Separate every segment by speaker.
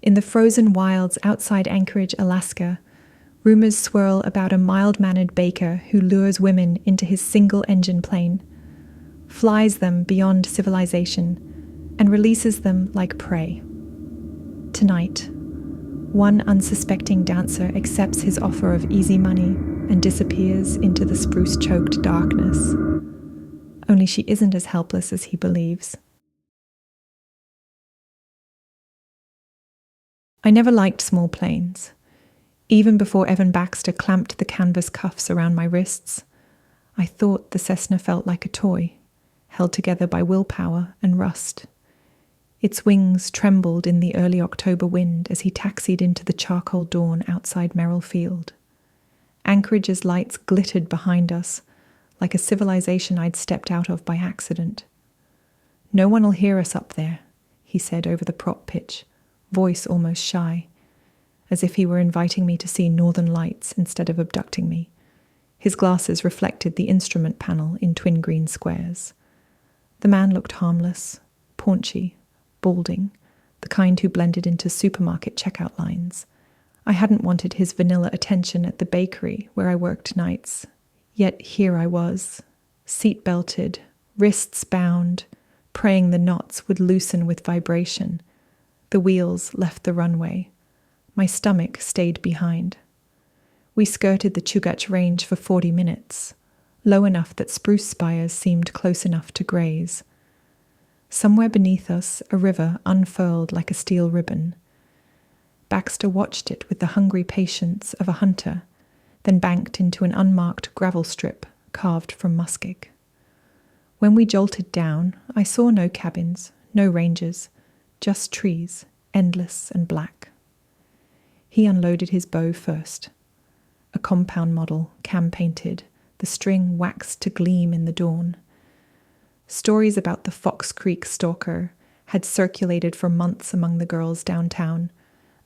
Speaker 1: In the frozen wilds outside Anchorage, Alaska, rumors swirl about a mild-mannered baker who lures women into his single-engine plane, flies them beyond civilization, and releases them like prey. Tonight, one unsuspecting dancer accepts his offer of easy money and disappears into the spruce-choked darkness. Only she isn't as helpless as he believes. I never liked small planes. Even before Evan Baxter clamped the canvas cuffs around my wrists, I thought the Cessna felt like a toy, held together by willpower and rust. Its wings trembled in the early October wind as he taxied into the charcoal dawn outside Merrill Field. Anchorage's lights glittered behind us, like a civilization I'd stepped out of by accident. "No one will hear us up there," he said over the prop pitch, voice almost shy, as if he were inviting me to see northern lights instead of abducting me. His glasses reflected the instrument panel in twin green squares. The man looked harmless, paunchy, balding, the kind who blended into supermarket checkout lines. I hadn't wanted his vanilla attention at the bakery where I worked nights, yet here I was, seat-belted, wrists bound, praying the knots would loosen with vibration. The wheels left the runway. My stomach stayed behind. We skirted the Chugach Range for 40 minutes, low enough that spruce spires seemed close enough to graze. Somewhere beneath us, a river unfurled like a steel ribbon. Baxter watched it with the hungry patience of a hunter, then banked into an unmarked gravel strip carved from muskeg. When we jolted down, I saw no cabins, no ranges, just trees, endless and black. He unloaded his bow first. A compound model, cam-painted, the string waxed to gleam in the dawn. Stories about the Fox Creek stalker had circulated for months among the girls downtown.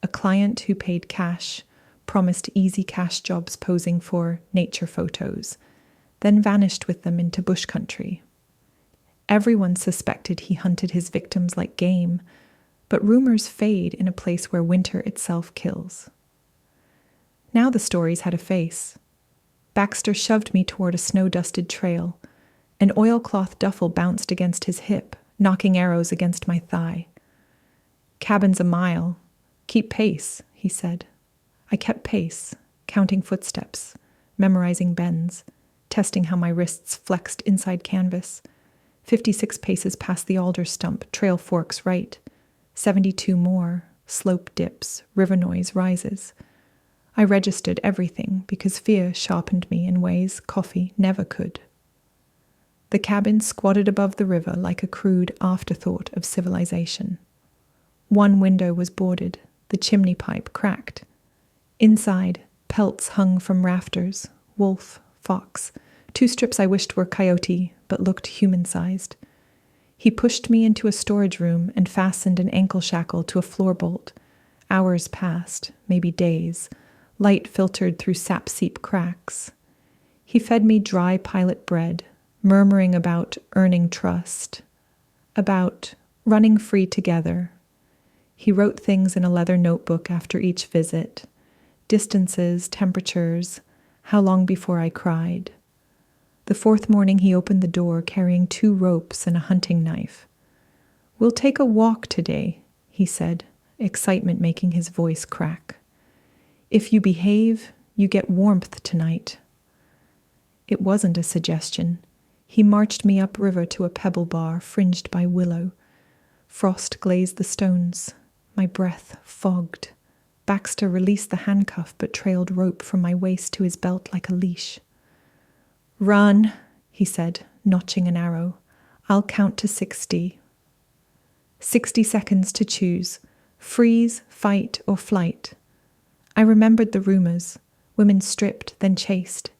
Speaker 1: A client who paid cash, promised easy cash jobs posing for nature photos, then vanished with them into bush country. Everyone suspected he hunted his victims like game, but rumors fade in a place where winter itself kills. Now the stories had a face. Baxter shoved me toward a snow-dusted trail. An oilcloth duffel bounced against his hip, knocking arrows against my thigh. "Cabin's a mile. Keep pace," he said. I kept pace, counting footsteps, memorizing bends, testing how my wrists flexed inside canvas. 56 paces past the alder stump, trail forks right. 72 more, slope dips, river noise rises. I registered everything because fear sharpened me in ways coffee never could. The cabin squatted above the river like a crude afterthought of civilization. One window was boarded, the chimney pipe cracked. Inside, pelts hung from rafters, wolf, fox, 2 strips I wished were coyote but looked human-sized. He pushed me into a storage room and fastened an ankle shackle to a floor bolt. Hours passed, maybe days. Light filtered through sap-seep cracks. He fed me dry pilot bread, murmuring about earning trust, about running free together. He wrote things in a leather notebook after each visit. Distances, temperatures, how long before I cried. The 4th morning he opened the door carrying 2 ropes and a hunting knife. "We'll take a walk today," he said, excitement making his voice crack. "If you behave, you get warmth tonight." It wasn't a suggestion. He marched me upriver to a pebble bar fringed by willow. Frost glazed the stones. My breath fogged. Baxter released the handcuff but trailed rope from my waist to his belt like a leash. "Run," he said, notching an arrow. "I'll count to 60. 60 seconds to choose. Freeze, fight, or flight." I remembered the rumors. Women stripped, then chased.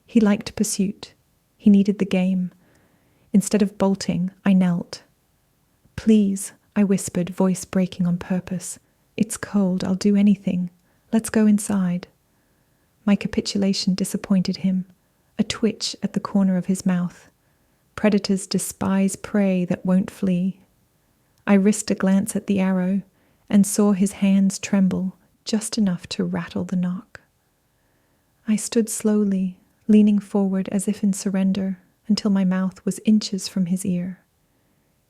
Speaker 1: He liked pursuit. He needed the game. Instead of bolting, I knelt. "Please," I whispered, voice breaking on purpose. "It's cold. I'll do anything. Let's go inside." My capitulation disappointed him. A twitch at the corner of his mouth. Predators despise prey that won't flee. I risked a glance at the arrow, and saw his hands tremble just enough to rattle the knock. I stood slowly, leaning forward as if in surrender, until my mouth was inches from his ear.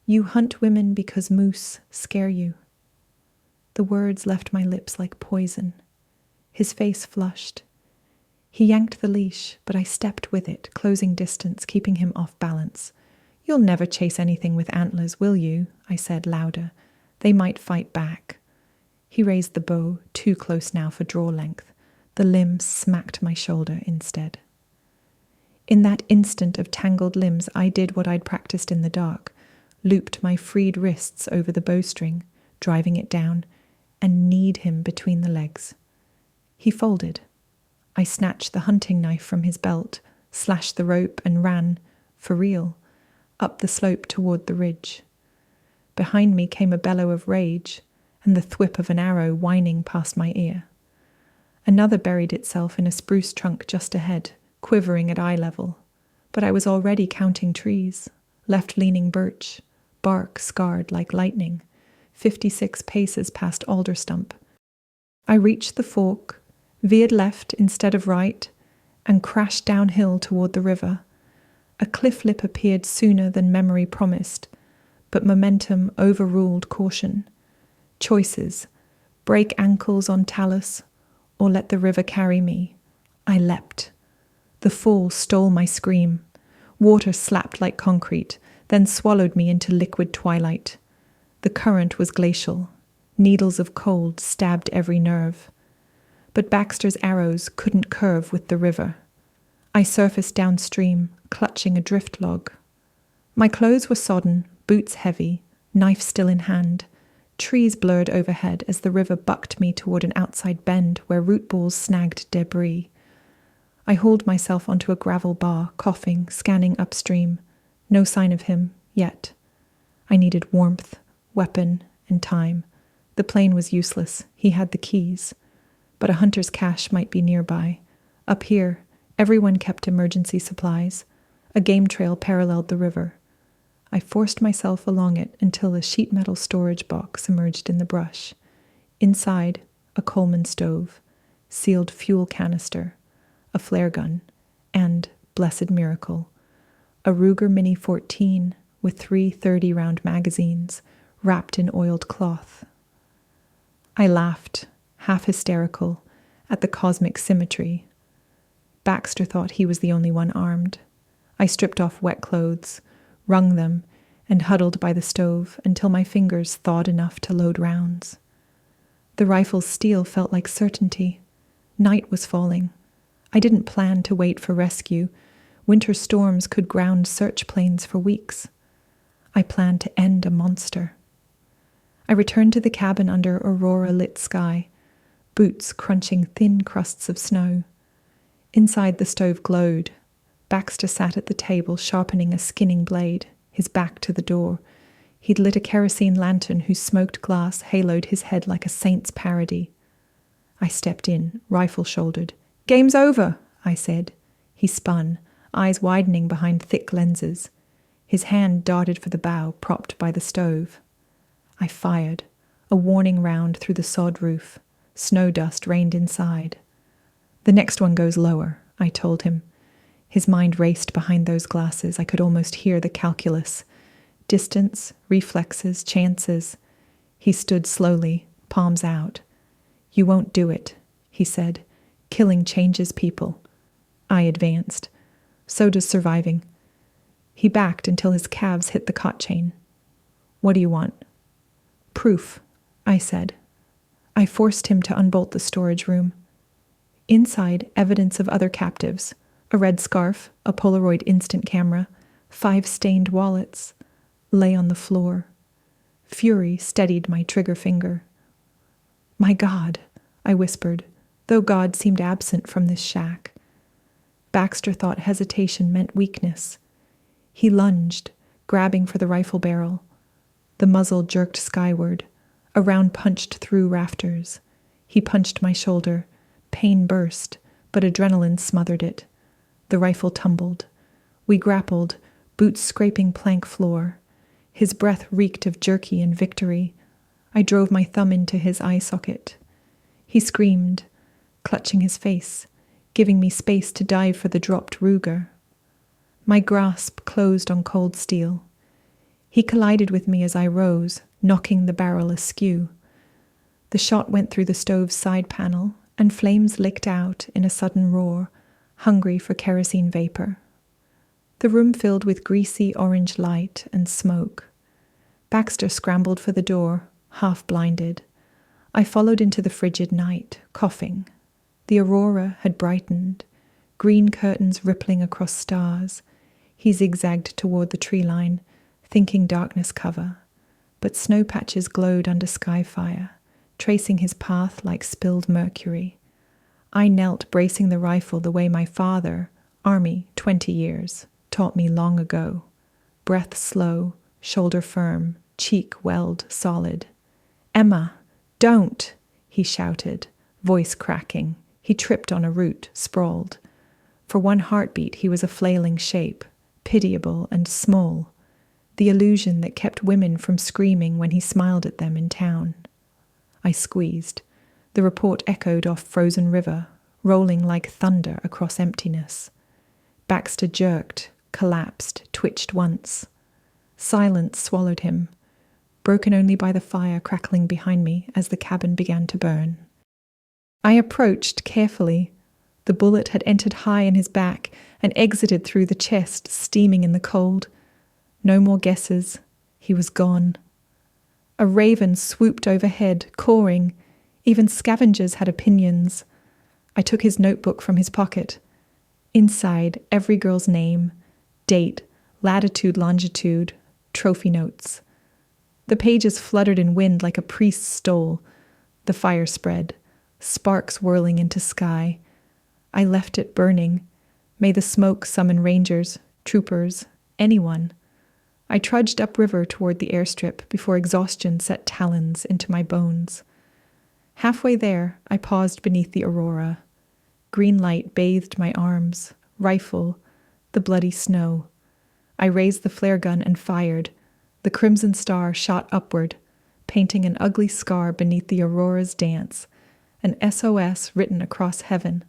Speaker 1: "You hunt women because moose scare you." The words left my lips like poison. His face flushed. He yanked the leash, but I stepped with it, closing distance, keeping him off balance. "You'll never chase anything with antlers, will you?" I said louder. "They might fight back." He raised the bow, too close now for draw length. The limb smacked my shoulder instead. In that instant of tangled limbs, I did what I'd practiced in the dark, looped my freed wrists over the bowstring, driving it down, and kneed him between the legs. He folded. I snatched the hunting knife from his belt, slashed the rope, and ran, for real, up the slope toward the ridge. Behind me came a bellow of rage, and the thwip of an arrow whining past my ear. Another buried itself in a spruce trunk just ahead, quivering at eye level, but I was already counting trees, left-leaning birch, bark scarred like lightning, 56 paces past alder stump. I reached the fork, veered left instead of right, and crashed downhill toward the river. A cliff lip appeared sooner than memory promised, but momentum overruled caution. Choices: break ankles on talus, or let the river carry me. I leapt. The fall stole my scream. Water slapped like concrete, then swallowed me into liquid twilight. The current was glacial. Needles of cold stabbed every nerve. But Baxter's arrows couldn't curve with the river. I surfaced downstream, clutching a drift log. My clothes were sodden, boots heavy, knife still in hand. Trees blurred overhead as the river bucked me toward an outside bend where root balls snagged debris. I hauled myself onto a gravel bar, coughing, scanning upstream. No sign of him, yet. I needed warmth, weapon, and time. The plane was useless. He had the keys. But a hunter's cache might be nearby. Up here, everyone kept emergency supplies. A game trail paralleled the river. I forced myself along it until a sheet metal storage box emerged in the brush. Inside, a Coleman stove, sealed fuel canister, a flare gun, and, blessed miracle, a Ruger Mini 14 with 3 30-round magazines wrapped in oiled cloth. I laughed, half hysterical, at the cosmic symmetry. Baxter thought he was the only one armed. I stripped off wet clothes, wrung them, and huddled by the stove until my fingers thawed enough to load rounds. The rifle's steel felt like certainty. Night was falling. I didn't plan to wait for rescue. Winter storms could ground search planes for weeks. I planned to end a monster. I returned to the cabin under aurora-lit sky, boots crunching thin crusts of snow. Inside, the stove glowed. Baxter sat at the table sharpening a skinning blade, his back to the door. He'd lit a kerosene lantern whose smoked glass haloed his head like a saint's parody. I stepped in, rifle-shouldered. "Game's over," I said. He spun, eyes widening behind thick lenses. His hand darted for the bow, propped by the stove. I fired, a warning round through the sod roof. Snow dust rained inside. "The next one goes lower," I told him. His mind raced behind those glasses. I could almost hear the calculus. Distance, reflexes, chances. He stood slowly, palms out. "You won't do it," he said. "Killing changes people." I advanced. "So does surviving." He backed until his calves hit the cot chain. "What do you want?" "Proof," I said. I forced him to unbolt the storage room. Inside, evidence of other captives. A red scarf, a Polaroid instant camera, 5 stained wallets, lay on the floor. Fury steadied my trigger finger. "My God," I whispered, though God seemed absent from this shack. Baxter thought hesitation meant weakness. He lunged, grabbing for the rifle barrel. The muzzle jerked skyward. A round punched through rafters. He punched my shoulder. Pain burst, but adrenaline smothered it. The rifle tumbled. We grappled, boots scraping plank floor. His breath reeked of jerky and victory. I drove my thumb into his eye socket. He screamed, clutching his face, giving me space to dive for the dropped Ruger. My grasp closed on cold steel. He collided with me as I rose, knocking the barrel askew. The shot went through the stove's side panel, and flames licked out in a sudden roar, hungry for kerosene vapor. The room filled with greasy orange light and smoke. Baxter scrambled for the door, half blinded. I followed into the frigid night, coughing. The aurora had brightened, green curtains rippling across stars. He zigzagged toward the tree line, thinking darkness cover, but snow patches glowed under sky fire, tracing his path like spilled mercury. I knelt, bracing the rifle the way my father, Army 20 years, taught me long ago. Breath slow, shoulder firm, cheek weld solid. "Emma, don't!" he shouted, voice cracking. He tripped on a root, sprawled. For one heartbeat, he was a flailing shape, pitiable and small, the illusion that kept women from screaming when he smiled at them in town. I squeezed. The report echoed off frozen river, rolling like thunder across emptiness. Baxter jerked, collapsed, twitched once. Silence swallowed him, broken only by the fire crackling behind me as the cabin began to burn. I approached carefully. The bullet had entered high in his back and exited through the chest, steaming in the cold. No more guesses. He was gone. A raven swooped overhead, cawing. Even scavengers had opinions. I took his notebook from his pocket. Inside, every girl's name, date, latitude, longitude, trophy notes. The pages fluttered in wind like a priest's stole. The fire spread, sparks whirling into sky. I left it burning. May the smoke summon rangers, troopers, anyone. I trudged upriver toward the airstrip before exhaustion set talons into my bones. Halfway there, I paused beneath the aurora. Green light bathed my arms, rifle, the bloody snow. I raised the flare gun and fired. The crimson star shot upward, painting an ugly scar beneath the aurora's dance, an SOS written across heaven.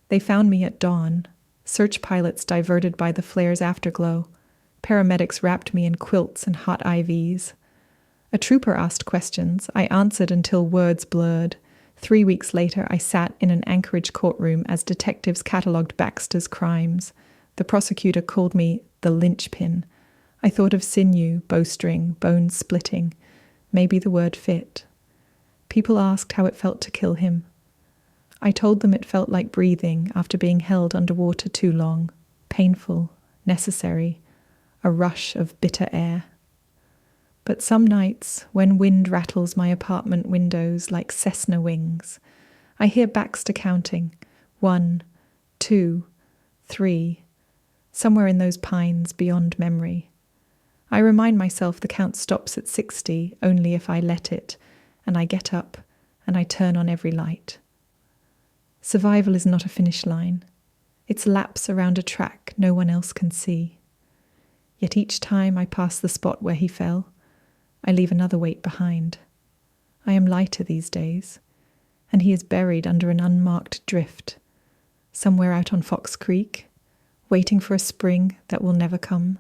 Speaker 1: They found me at dawn, search pilots diverted by the flare's afterglow. Paramedics wrapped me in quilts and hot IVs. A trooper asked questions. I answered until words blurred. 3 weeks later, I sat in an Anchorage courtroom as detectives catalogued Baxter's crimes. The prosecutor called me the linchpin. I thought of sinew, bowstring, bones splitting. Maybe the word fit. People asked how it felt to kill him. I told them it felt like breathing after being held underwater too long. Painful, necessary, a rush of bitter air. But some nights, when wind rattles my apartment windows like Cessna wings, I hear Baxter counting, 1, 2, 3, somewhere in those pines beyond memory. I remind myself the count stops at 60 only if I let it, and I get up and I turn on every light. Survival is not a finish line. It's laps around a track no one else can see. Yet each time I pass the spot where he fell, I leave another weight behind. I am lighter these days, and he is buried under an unmarked drift, somewhere out on Fox Creek, waiting for a spring that will never come.